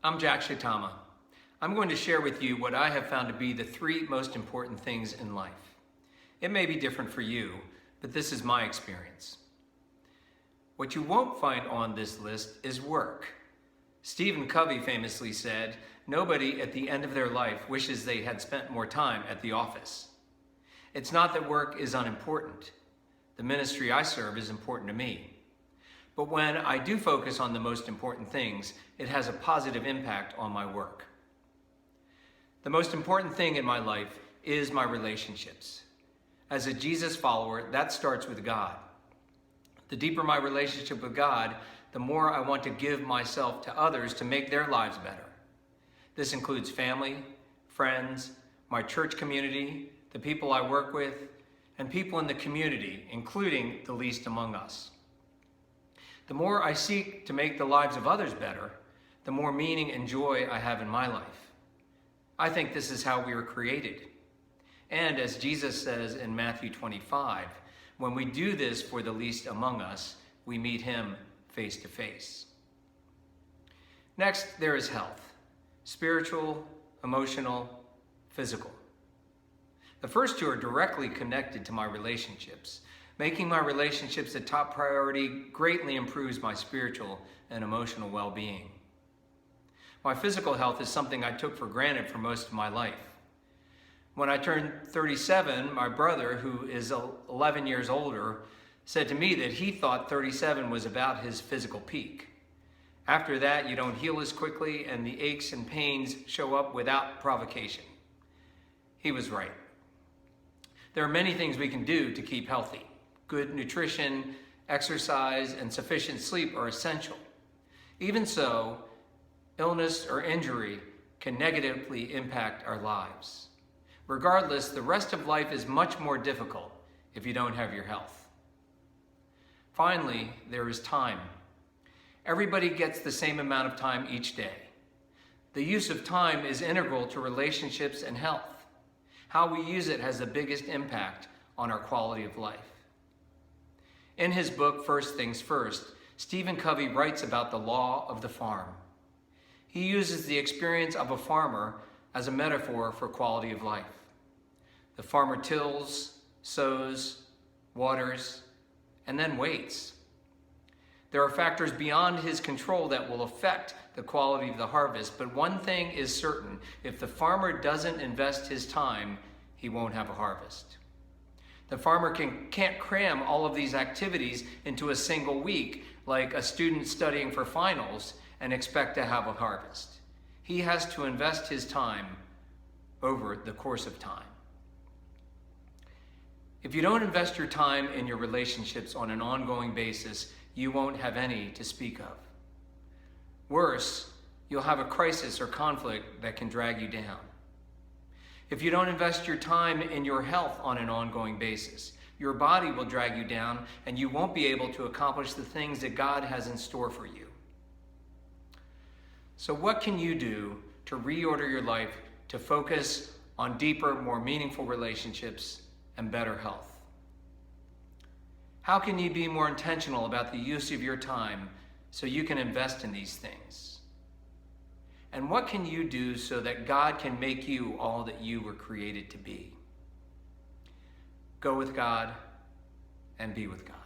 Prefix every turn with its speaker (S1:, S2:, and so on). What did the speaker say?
S1: I'm Jack Shitama. I'm going to share with you what I have found to be the 3 most important things in life. It may be different for you, but this is my experience. What you won't find on this list is work. Covey famously said, "Nobody at the end of their life wishes they had spent more time at the office." It's not that work is unimportant. The ministry I serve is important to me. But when I do focus on the most important things, it has a positive impact on my work. The most important thing in my life is my relationships. As a Jesus follower, that starts with God. The deeper my relationship with God, the more I want to give myself to others to make their lives better. This includes family, friends, my church community, the people I work with, and people in the community, including the least among us. The more I seek to make the lives of others better, the more meaning and joy I have in my life. I think this is how we were created. And as Jesus says in Matthew 25, when we do this for the least among us, we meet him face to face. Next, there is health: spiritual, emotional, physical. The first 2 are directly connected to my relationships. Making my relationships a top priority greatly improves my spiritual and emotional well-being. My physical health is something I took for granted for most of my life. When I turned 37, my brother, who is 11 years older, said to me that he thought 37 was about his physical peak. After that, you don't heal as quickly and the aches and pains show up without provocation. He was right. There are many things we can do to keep healthy. Good nutrition, exercise, and sufficient sleep are essential. Even so, illness or injury can negatively impact our lives. Regardless, the rest of life is much more difficult if you don't have your health. Finally, there is time. Everybody gets the same amount of time each day. The use of time is integral to relationships and health. How we use it has the biggest impact on our quality of life. In his book, First Things First, Covey writes about the law of the farm. He uses the experience of a farmer as a metaphor for quality of life. The farmer tills, sows, waters, and then waits. There are factors beyond his control that will affect the quality of the harvest, but one thing is certain: if the farmer doesn't invest his time, he won't have a harvest. The farmer can't cram all of these activities into a single week, like a student studying for finals, and expect to have a harvest. He has to invest his time over the course of time. If you don't invest your time in your relationships on an ongoing basis, you won't have any to speak of. Worse, you'll have a crisis or conflict that can drag you down. If you don't invest your time in your health on an ongoing basis, your body will drag you down and you won't be able to accomplish the things that God has in store for you. So what can you do to reorder your life to focus on deeper, more meaningful relationships and better health? How can you be more intentional about the use of your time so you can invest in these things? And what can you do so that God can make you all that you were created to be? Go with God and be with God.